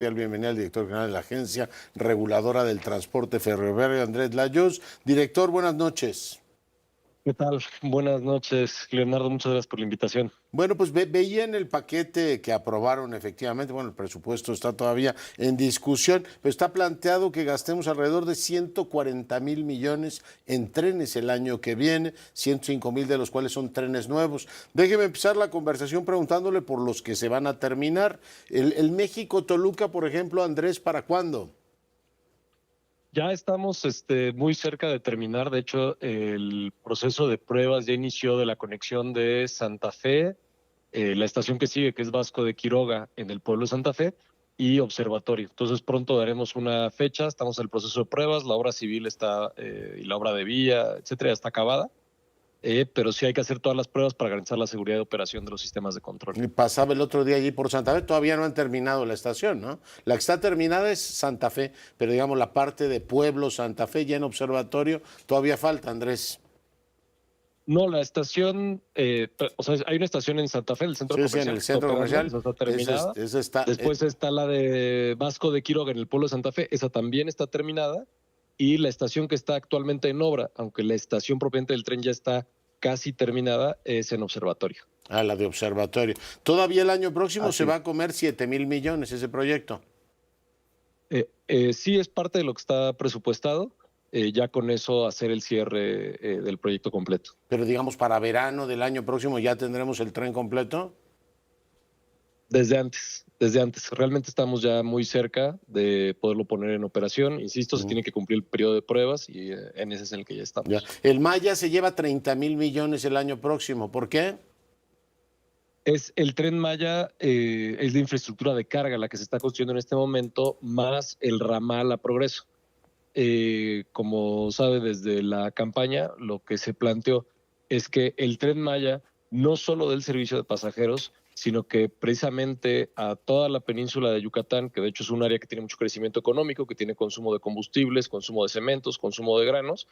Bienvenido al director general de la Agencia Reguladora del Transporte Ferroviario, Andrés Layós. Director, buenas noches. ¿Qué tal? Buenas noches, Leonardo. Muchas gracias por la invitación. Bueno, pues veía en el paquete que aprobaron efectivamente, bueno, el presupuesto está todavía en discusión, pero está planteado que gastemos alrededor de 140,000 millones en trenes el año que viene, 105,000 de los cuales son trenes nuevos. Déjeme empezar la conversación preguntándole por los que se van a terminar. El México-Toluca, por ejemplo, Andrés, ¿para cuándo? Ya estamos muy cerca de terminar. De hecho, el proceso de pruebas ya inició de la conexión de Santa Fe, la estación que sigue, que es Vasco de Quiroga, en el pueblo de Santa Fe, y Observatorio. Entonces pronto daremos una fecha. Estamos en el proceso de pruebas. La obra civil está, y la obra de vía, etcétera, ya está acabada. Pero sí hay que hacer todas las pruebas para garantizar la seguridad de operación de los sistemas de control. Y pasaba el otro día allí por Santa Fe, todavía no han terminado la estación, ¿no? La que está terminada es Santa Fe, pero digamos la parte de Pueblo, Santa Fe, ya en Observatorio, todavía falta, Andrés. No, la estación, o sea, hay una estación en Santa Fe, el centro Sí, sí, en comercial, el que está centro operando, comercial, esa está terminada. esa está, Después está la de Vasco de Quiroga en el pueblo de Santa Fe, esa también está terminada. Y la estación que está actualmente en obra, aunque la estación propiamente del tren ya está casi terminada, es en Observatorio. la de Observatorio. Todavía el año próximo se Así va es. a comer 7,000 millones ese proyecto. Sí es parte de lo que está presupuestado, ya con eso hacer el cierre del proyecto completo. Pero digamos para verano del año próximo ya tendremos el tren completo. Desde antes, desde antes. Realmente estamos ya muy cerca de poderlo poner en operación. Insisto, se tiene que cumplir el periodo de pruebas y en ese es en el que ya Ya. estamos. El Maya se lleva 30,000 millones el año próximo. ¿Por qué? Es el Tren Maya, es la infraestructura de carga la que se está construyendo en este momento, más el ramal a Progreso. Como sabe, desde la campaña, lo que se planteó es que el Tren Maya no solo dé el servicio de pasajeros, sino que precisamente a toda la península de Yucatán, que de hecho es un área que tiene mucho crecimiento económico, que tiene consumo de combustibles, consumo de cementos, consumo de granos,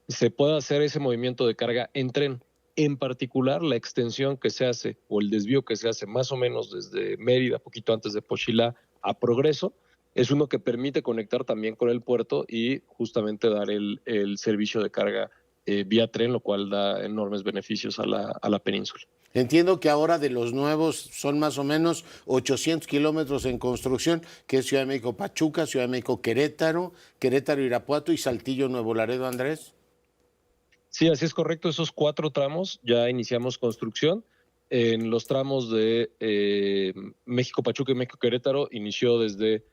se pueda hacer ese movimiento de carga en tren. En particular, la extensión que se hace o el desvío que se hace más o menos desde Mérida, poquito antes de Pochilá, a Progreso, es uno que permite conectar también con el puerto y justamente dar el servicio de carga vía tren, lo cual da enormes beneficios a la península. Entiendo que ahora de los nuevos son más o menos 800 kilómetros en construcción, que es Ciudad de México Pachuca, Ciudad de México Querétaro, Querétaro Irapuato y Saltillo Nuevo Laredo, Andrés. Sí, así es correcto. Esos 4 tramos ya iniciamos construcción. En los tramos de México Pachuca y México Querétaro inició desde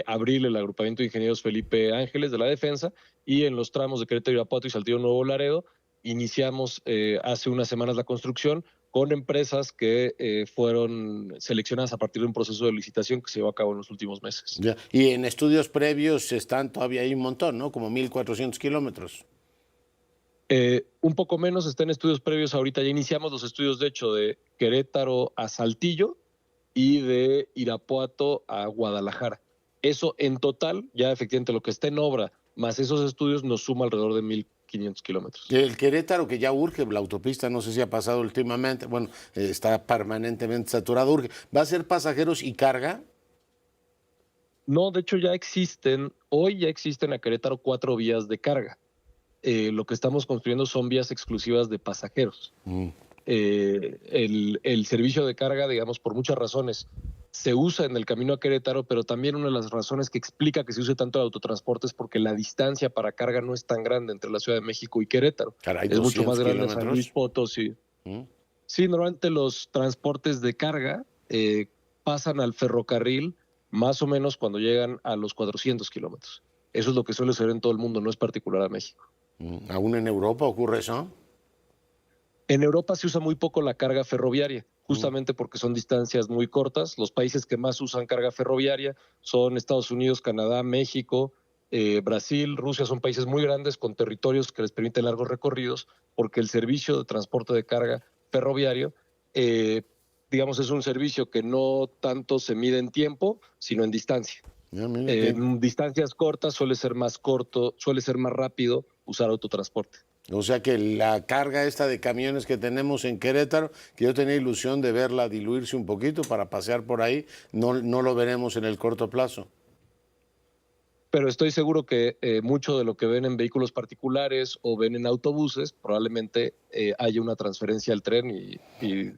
abril el agrupamiento de ingenieros Felipe Ángeles de la Defensa, y en los tramos de Querétaro Irapuato y Saltillo Nuevo Laredo iniciamos hace unas semanas la construcción con empresas que fueron seleccionadas a partir de un proceso de licitación que se llevó a cabo en los últimos meses. Ya. Y en estudios previos están todavía ahí un montón, ¿no? Como 1,400 kilómetros. Un poco menos está en estudios previos. Ahorita ya iniciamos los estudios, de hecho, de Querétaro a Saltillo y de Irapuato a Guadalajara. Eso en total, ya efectivamente lo que está en obra, más esos estudios, nos suma alrededor de 1,500 kilómetros. El Querétaro, que ya urge, la autopista, no sé si ha pasado últimamente, bueno, está permanentemente saturado, urge. ¿Va a ser pasajeros y carga? No, de hecho hoy ya existen a Querétaro 4 vías de carga. Lo que estamos construyendo son vías exclusivas de pasajeros. El servicio de carga, digamos, por muchas razones, se usa en el camino a Querétaro, pero también una de las razones que explica que se use tanto el autotransporte es porque la distancia para carga no es tan grande entre la Ciudad de México y Querétaro. Caray, Es mucho más 200 grande en San Luis kilómetros. Potosí. Mm. Sí, normalmente los transportes de carga pasan al ferrocarril más o menos cuando llegan a los 400 kilómetros. Eso es lo que suele ser en todo el mundo, no es particular a México. ¿Aún en Europa ocurre eso? En Europa se usa muy poco la carga ferroviaria, justamente porque son distancias muy cortas. Los países que más usan carga ferroviaria son Estados Unidos, Canadá, México, Brasil, Rusia. Son países muy grandes con territorios que les permiten largos recorridos, porque el servicio de transporte de carga ferroviario, digamos, es un servicio que no tanto se mide en tiempo, sino en distancia. Ya, mira, En distancias cortas suele ser más rápido usar autotransporte. O sea que la carga esta de camiones que tenemos en Querétaro, que yo tenía ilusión de verla diluirse un poquito para pasear por ahí, no lo veremos en el corto plazo. Pero estoy seguro que mucho de lo que ven en vehículos particulares o ven en autobuses, probablemente haya una transferencia al tren y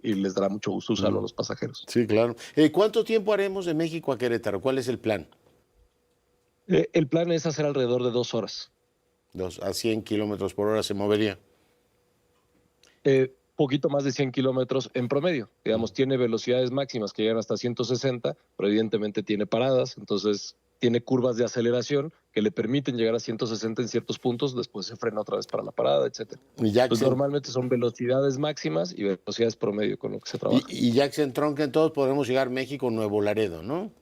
les dará mucho gusto usarlo a los pasajeros. Sí, claro. ¿Cuánto tiempo haremos de México a Querétaro? ¿Cuál es el plan? El plan es hacer alrededor de 2 horas. A 100 kilómetros por hora se movería. Poquito más de 100 kilómetros en promedio. Digamos, tiene velocidades máximas que llegan hasta 160, pero evidentemente tiene paradas, entonces tiene curvas de aceleración que le permiten llegar a 160 en ciertos puntos, después se frena otra vez para la parada, etc. Y ya que Pues normalmente son velocidades máximas y velocidades promedio con lo que se trabaja. y ya que se entronquen todos, podremos llegar a México, Nuevo Laredo, ¿no?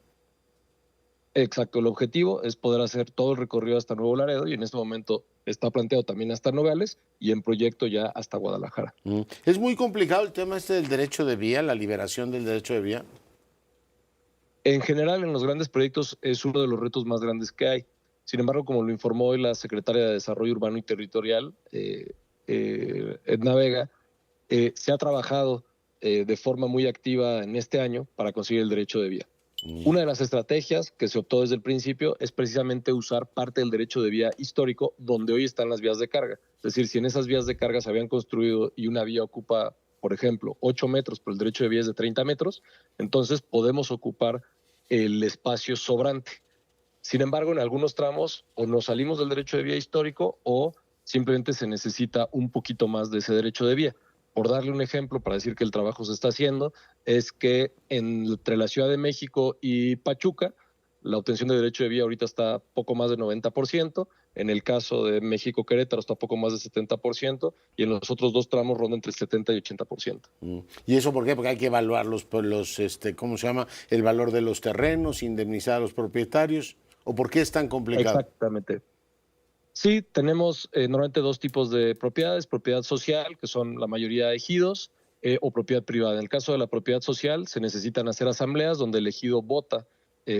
Exacto, el objetivo es poder hacer todo el recorrido hasta Nuevo Laredo y en este momento está planteado también hasta Nogales y en proyecto ya hasta Guadalajara. Es muy complicado el tema este del derecho de vía, la liberación del derecho de vía. En general, en los grandes proyectos es uno de los retos más grandes que hay. Sin embargo, como lo informó hoy la secretaria de Desarrollo Urbano y Territorial, Edna Vega, se ha trabajado de forma muy activa en este año para conseguir el derecho de vía. Una de las estrategias que se optó desde el principio es precisamente usar parte del derecho de vía histórico donde hoy están las vías de carga. Es decir, si en esas vías de carga se habían construido y una vía ocupa, por ejemplo, 8 metros, pero el derecho de vía es de 30 metros, entonces podemos ocupar el espacio sobrante. Sin embargo, en algunos tramos o nos salimos del derecho de vía histórico o simplemente se necesita un poquito más de ese derecho de vía. Por darle un ejemplo, para decir que el trabajo se está haciendo, es que entre la Ciudad de México y Pachuca, la obtención de derecho de vía ahorita está poco más del 90%, en el caso de México-Querétaro está poco más del 70%, y en los otros dos tramos ronda entre el 70 y 80%. ¿Y eso por qué? Porque hay que evaluar ¿cómo se llama? El valor de los terrenos, indemnizar a los propietarios. ¿O por qué es tan complicado? Exactamente. Sí, tenemos normalmente dos tipos de propiedades, propiedad social, que son la mayoría de ejidos, o propiedad privada. En el caso de la propiedad social, se necesitan hacer asambleas donde el ejido vota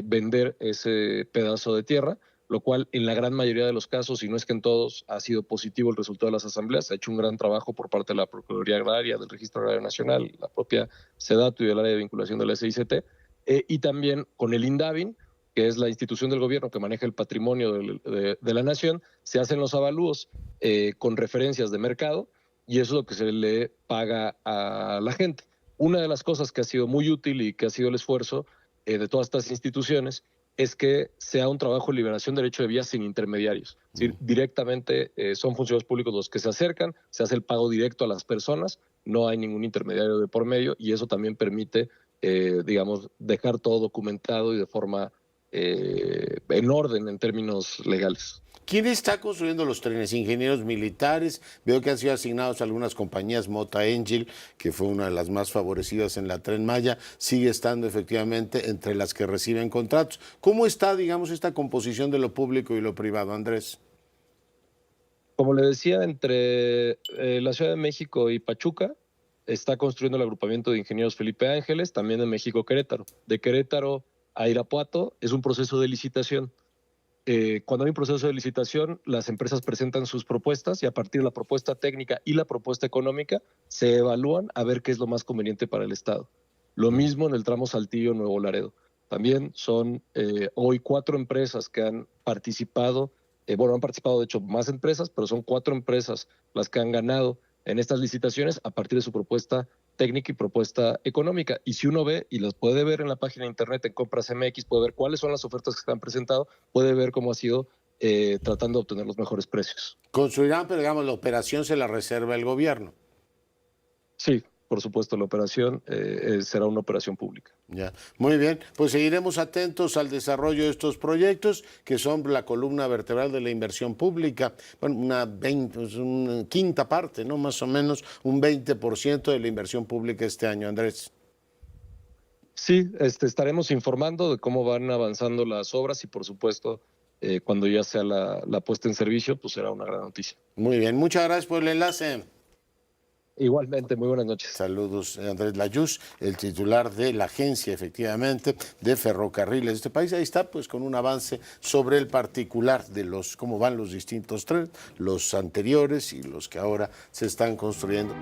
vender ese pedazo de tierra, lo cual en la gran mayoría de los casos, y no es que en todos, ha sido positivo el resultado de las asambleas. Se ha hecho un gran trabajo por parte de la Procuraduría Agraria, del Registro Agrario Nacional, la propia SEDATU y del área de vinculación de la SICT, y también con el INDAVIN, que es la institución del gobierno que maneja el patrimonio de la nación, se hacen los avalúos con referencias de mercado y eso es lo que se le paga a la gente. Una de las cosas que ha sido muy útil y que ha sido el esfuerzo de todas estas instituciones es que sea un trabajo de liberación de derecho de vía sin intermediarios. Es decir, directamente son funcionarios públicos los que se acercan, se hace el pago directo a las personas, no hay ningún intermediario de por medio y eso también permite, digamos, dejar todo documentado y de forma en orden en términos legales. ¿Quién está construyendo los trenes? Ingenieros militares. Veo que han sido asignados a algunas compañías. Mota Engil, que fue una de las más favorecidas en la Tren Maya, sigue estando efectivamente entre las que reciben contratos. ¿Cómo está, digamos, esta composición de lo público y lo privado, Andrés? Como le decía, entre la Ciudad de México y Pachuca está construyendo el agrupamiento de ingenieros Felipe Ángeles, también de México Querétaro. De Querétaro a Irapuato es un proceso de licitación. Cuando hay un proceso de licitación, las empresas presentan sus propuestas y a partir de la propuesta técnica y la propuesta económica se evalúan a ver qué es lo más conveniente para el Estado. Lo mismo en el tramo Saltillo-Nuevo Laredo. También son hoy 4 empresas que han participado, han participado de hecho más empresas, pero son 4 empresas las que han ganado en estas licitaciones a partir de su propuesta técnica y propuesta económica. Y si uno ve, y las puede ver en la página de internet en Compras MX, puede ver cuáles son las ofertas que se han presentado, puede ver cómo ha sido tratando de obtener los mejores precios. Construirán, pero digamos, la operación se la reserva el gobierno. Sí, por supuesto, la operación será una operación pública. Ya, muy bien, pues seguiremos atentos al desarrollo de estos proyectos que son la columna vertebral de la inversión pública, bueno, una quinta parte, ¿no? Más o menos un 20% de la inversión pública este año, Andrés. Sí, estaremos informando de cómo van avanzando las obras y por supuesto, cuando ya sea la puesta en servicio, pues será una gran noticia. Muy bien, muchas gracias por el enlace. Igualmente, muy buenas noches. Saludos, Andrés Layuz, el titular de la agencia, efectivamente, de ferrocarriles de este país. Ahí está, pues, con un avance sobre el particular de cómo van los distintos trenes, los anteriores y los que ahora se están construyendo.